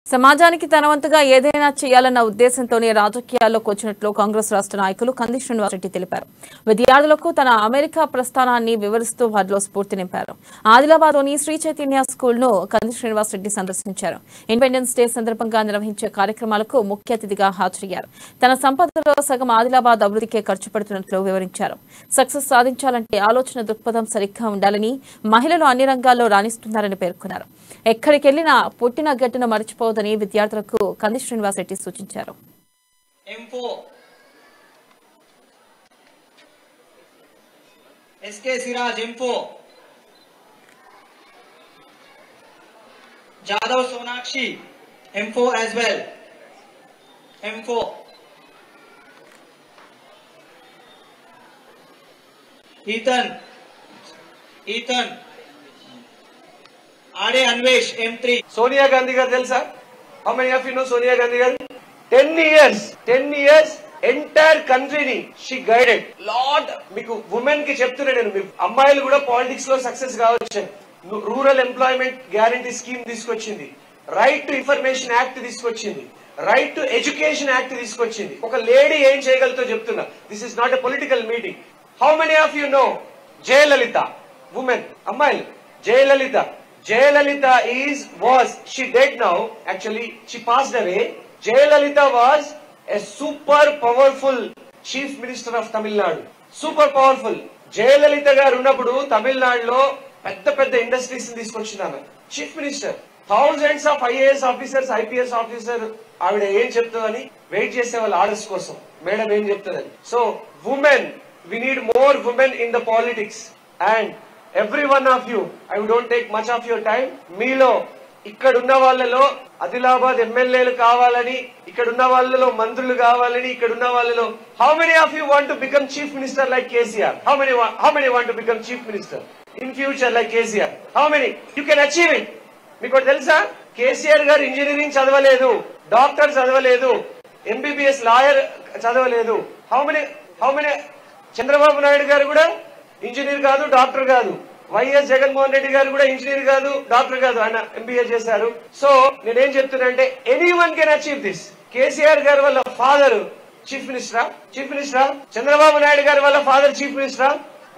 సమాజానికి తనవంతుగా ఏదైనా చేయాలన్న ఉద్దేశంతోనే రాజకీయాల్లోకి వచ్చినట్లు కాంగ్రెస్ రాష్ట్ర నాయకులు కంది శ్రీనివాసరెడ్డి తెలిపారు. విద్యార్థులకు తన అమెరికా ప్రస్థానాన్ని వివరిస్తూ వారిలో స్ఫూర్తి నింపారు. ఆదిలాబాద్లోని శ్రీ చైతన్య స్కూల్ను కంది శ్రీనివాసరెడ్డి సందర్శించారు. ఇండిపెండెన్స్ డే సందర్భంగా నిర్వహించే కార్యక్రమాలకు ముఖ్య అతిథిగా హాజరయ్యారు. తన సంపదలో సగం ఆదిలాబాద్ అభివృద్ధికే ఖర్చు పెడుతున్నట్లు వివరించారు. సక్సెస్ సాధించాలంటే ఆలోచన దృక్పథం సరిగ్గా ఉండాలని, మహిళలు అన్ని రంగాల్లో రాణిస్తున్నారని పేర్కొన్నారు. ఎక్కడికెళ్లినా పుట్టిన గట్టును మర్చిపోవద్దని విద్యార్థులకు కంది శ్రీనివాసరెడ్డి సూచించారు. SK Siraj M4, Jadhav Sonakshi M4 as well, M4, Ethan Ade Anvesh M3. Sonia Gandhi garu telusa? How many of you know Sonia Gandhi garu? 10 years entire country ni she guided. Lord meeku women ki cheptunna nenu meeku ammayilu kuda politics lo success gaavachu. Rural employment guarantee scheme తీసుకొచ్చింది, right to information act తీసుకొచ్చింది, right to education act తీసుకొచ్చింది. ఒక lady ఏం చేయగలతో చెప్తున్నా. This is not a political meeting. How many of you know Jayalalitha? Women, అమ్మాయిలు. Jayalalitha she dead now, actually she passed away. Jayalalitha was a super powerful chief minister of Tamil Nadu. Super powerful. Jayalalitha garu unnappudu Tamil Nadu lo పెద్ద industries తీసుకొచ్చినారు. Chief minister, thousands of IAS officers, IPS officer ఆవిడ ఏం చెప్తుందని wait చేసేవాళ్ళు orders కోసం, madam ఏం చెప్తుందని. So women, we need more women in the politics. And every one of you, I don't take much of your time. మీలో ఇక్కడున్న వాళ్ళలో ఆదిలాబాద్ ఎమ్మెల్యేలు కావాలని, ఇక్కడున్న వాళ్ళలో మంత్రులు కావాలని, ఇక్కడున్న వాళ్ళలో how many of you want to become chief minister like KCR? How many want to become chief minister in future like KCR? How many? You can achieve it. మీకు తెలుసా, కేసీఆర్ గారు ఇంజనీరింగ్ చదవలేదు, డాక్టర్ చదవలేదు, MBBS లాయర్ చదవలేదు. How many? Chandrababu Naidu garu కూడా engineer కాదు, doctor కాదు. YS Jaganmohan Reddy గారు కూడా ఇంజనీర్ కాదు, డాక్టర్ కాదు, ఆయన MBA చేశారు. సో నేనేం చెప్తున్నా అంటే anyone can achieve this. KCR గారు వాళ్ళ ఫాదర్ చీఫ్ మినిస్టరా? చంద్రబాబు నాయుడు గారు వాళ్ళ ఫాదర్ చీఫ్ మినిస్టరా?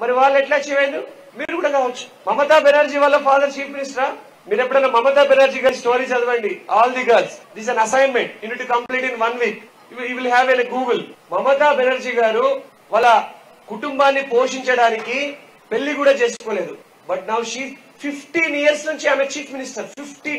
మరి వాళ్ళు ఎట్లా అచీవ్ అయ్యారు? మీరు కూడా కావచ్చు. మమతా బెనర్జీ వాళ్ళ ఫాదర్ చీఫ్ మినిస్టరా? మీరు ఎప్పుడైనా మమతా బెనర్జీ గారి స్టోరీ చదవండి. All the girls, this an assignment, you need to complete in 1 week. You will have a Google. Mamata Banerjee గారు వాళ్ళ కుటుంబాన్ని పోషించడానికి పెళ్లి కూడా చేసుకోలేదు. బట్ నౌ షీ 15 years నుంచి ఆమె చీఫ్ మినిస్టర్. 15